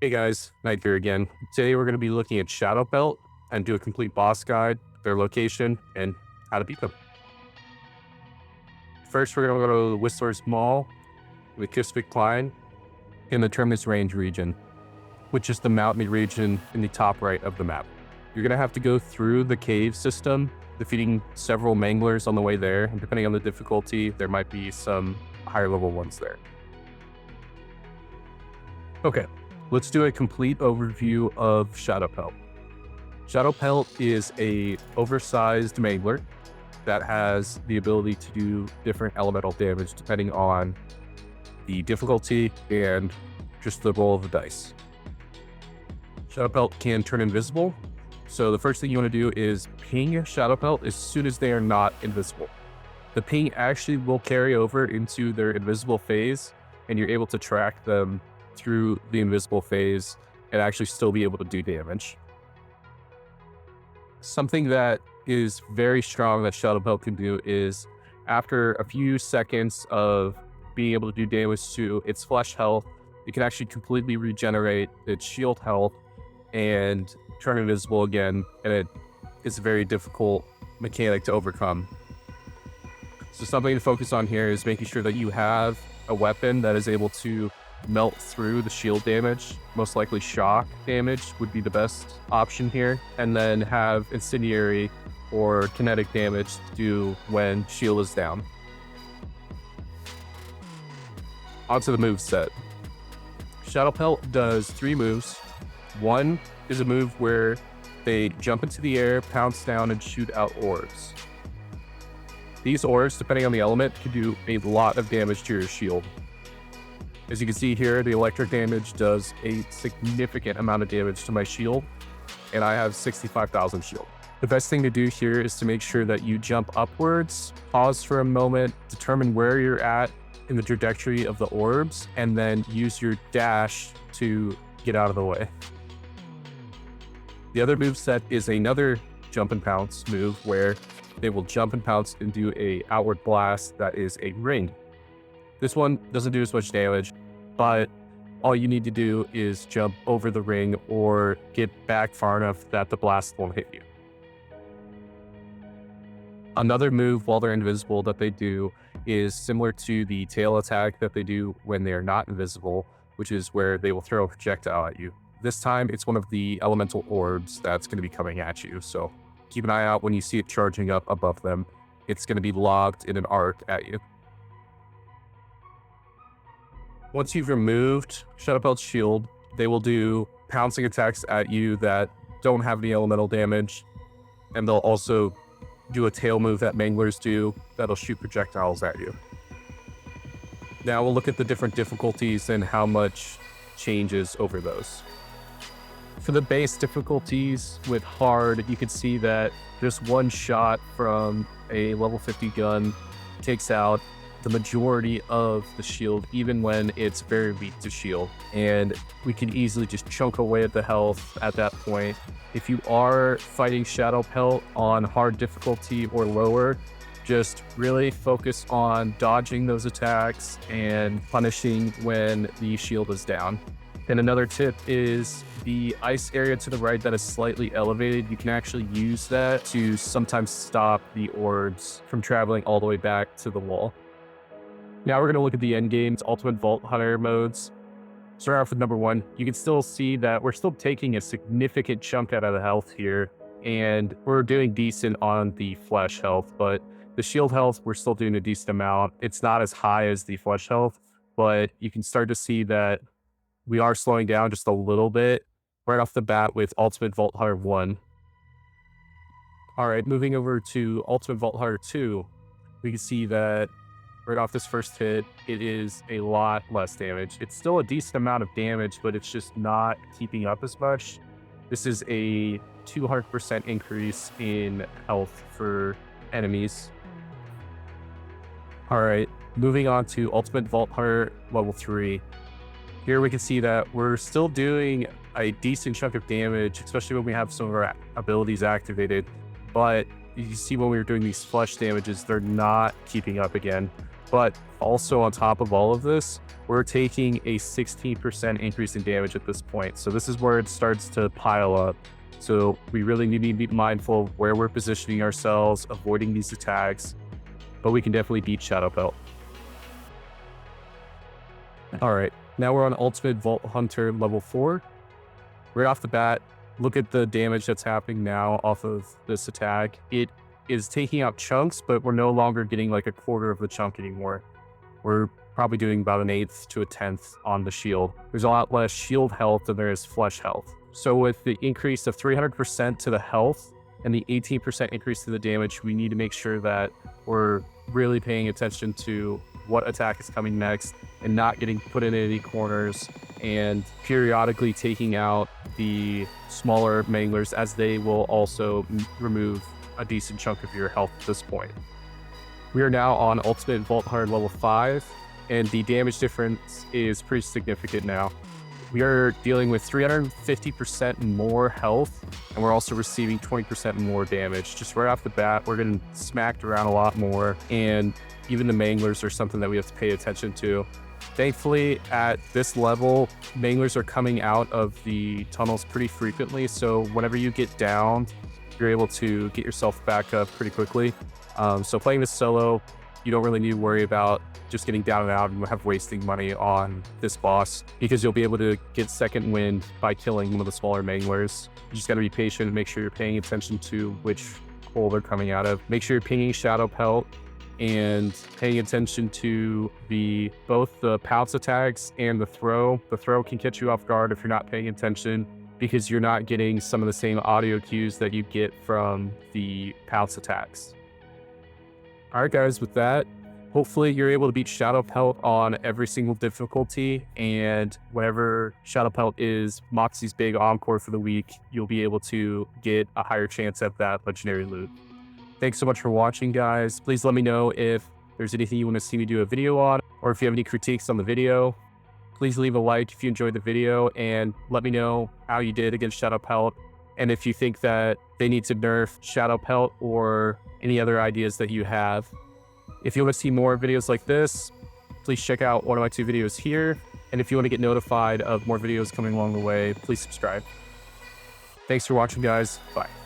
Hey guys, Knight here again. Today we're going to be looking at Shadowpelt and do a complete boss guide, their location, and how to beat them. First, we're going to go to the Whistler's Mall, the Kispik Klein, in the Terminus Range region, which is the mountainy region in the top right of the map. You're going to have to go through the cave system, defeating several manglers on the way there, and depending on the difficulty, there might be some higher level ones there. Okay. Let's do a complete overview of Shadowpelt. Shadowpelt is a oversized mangler that has the ability to do different elemental damage depending on the difficulty and just the roll of the dice. Shadowpelt can turn invisible, so the first thing you want to do is ping Shadowpelt as soon as they are not invisible. The ping actually will carry over into their invisible phase, and you're able to track them through the invisible phase and actually still be able to do damage. Something that is very strong that Shadowpelt can do is after a few seconds of being able to do damage to its flesh health, it can actually completely regenerate its shield health and turn invisible again, and it is a very difficult mechanic to overcome. So something to focus on here is making sure that you have a weapon that is able to melt through the shield damage. Most likely shock damage would be the best option here, and then have incendiary or kinetic damage to do when shield is down. Onto the move set. Shadowpelt does 3 moves. One is a move where they jump into the air, pounce down, and shoot out orbs. These orbs, depending on the element, can do a lot of damage to your shield. As you can see here, the electric damage does a significant amount of damage to my shield, and I have 65,000 shield. The best thing to do here is to make sure that you jump upwards, pause for a moment, determine where you're at in the trajectory of the orbs, and then use your dash to get out of the way. The other move set is another jump and pounce move where they will jump and pounce and do a outward blast that is a ring. This one doesn't do as much damage, but all you need to do is jump over the ring or get back far enough that the blast won't hit you. Another move while they're invisible that they do is similar to the tail attack that they do when they are not invisible, which is where they will throw a projectile at you. This time, it's one of the elemental orbs that's going to be coming at you, so keep an eye out when you see it charging up above them. It's going to be logged in an arc at you. Once you've removed Shadowpelt's shield, they will do pouncing attacks at you that don't have any elemental damage, and they'll also do a tail move that manglers do that'll shoot projectiles at you. Now we'll look at the different difficulties and how much changes over those. For the base difficulties with hard, you can see that just one shot from a level 50 gun takes out the majority of the shield, even when it's very weak to shield. And we can easily just chunk away at the health at that point. If you are fighting Shadowpelt on hard difficulty or lower, just really focus on dodging those attacks and punishing when the shield is down. And another tip is the ice area to the right that is slightly elevated. You can actually use that to sometimes stop the orbs from traveling all the way back to the wall. Now we're going to look at the end game's Ultimate Vault Hunter modes. Start off with number 1. You can still see that we're still taking a significant chunk out of the health here, and we're doing decent on the flesh health, but the shield health, we're still doing a decent amount. It's not as high as the flesh health, but you can start to see that we are slowing down just a little bit right off the bat with Ultimate Vault Hunter 1. All right, moving over to Ultimate Vault Hunter 2, we can see that right off this first hit, it is a lot less damage. It's still a decent amount of damage, but it's just not keeping up as much. This is a 200% increase in health for enemies. All right, moving on to Ultimate Vault Hunter level 3. Here we can see that we're still doing a decent chunk of damage, especially when we have some of our abilities activated, but you see when we were doing these flesh damages, they're not keeping up again. But also on top of all of this, we're taking a 16% increase in damage at this point. So this is where it starts to pile up. So we really need to be mindful of where we're positioning ourselves, avoiding these attacks, but we can definitely beat Shadowpelt. All right, now we're on Ultimate Vault Hunter level 4. Right off the bat, look at the damage that's happening now off of this attack. It is taking out chunks, but we're no longer getting like a quarter of the chunk anymore. We're probably doing about an 1/8 to a 10th on the shield. There's a lot less shield health than there is flesh health. So with the increase of 300% to the health and the 18% increase to the damage, we need to make sure that we're really paying attention to what attack is coming next and not getting put in any corners, and periodically taking out the smaller manglers, as they will also remove a decent chunk of your health at this point. We are now on Ultimate Vault Hunter level 5, and the damage difference is pretty significant now. We are dealing with 350% more health, and we're also receiving 20% more damage. Just right off the bat, we're getting smacked around a lot more, and even the manglers are something that we have to pay attention to. Thankfully, at this level, manglers are coming out of the tunnels pretty frequently, so whenever you get down, you're able to get yourself back up pretty quickly. So playing this solo, you don't really need to worry about just getting down and out and have wasting money on this boss, because you'll be able to get second wind by killing one of the smaller manglers. You just got to be patient and make sure you're paying attention to which hole they're coming out of. Make sure you're pinging Shadowpelt and paying attention to both the pounce attacks and the throw. The throw can catch you off guard if you're not paying attention, because you're not getting some of the same audio cues that you get from the pounce attacks. All right, guys, with that, hopefully you're able to beat Shadowpelt on every single difficulty, and whenever Shadowpelt is Moxie's big encore for the week, you'll be able to get a higher chance at that legendary loot. Thanks so much for watching, guys. Please let me know if there's anything you want to see me do a video on, or if you have any critiques on the video. Please leave a like if you enjoyed the video, and let me know how you did against Shadowpelt, and if you think that they need to nerf Shadowpelt or any other ideas that you have. If you want to see more videos like this, please check out one of my 2 videos here. And if you want to get notified of more videos coming along the way, please subscribe. Thanks for watching, guys. Bye.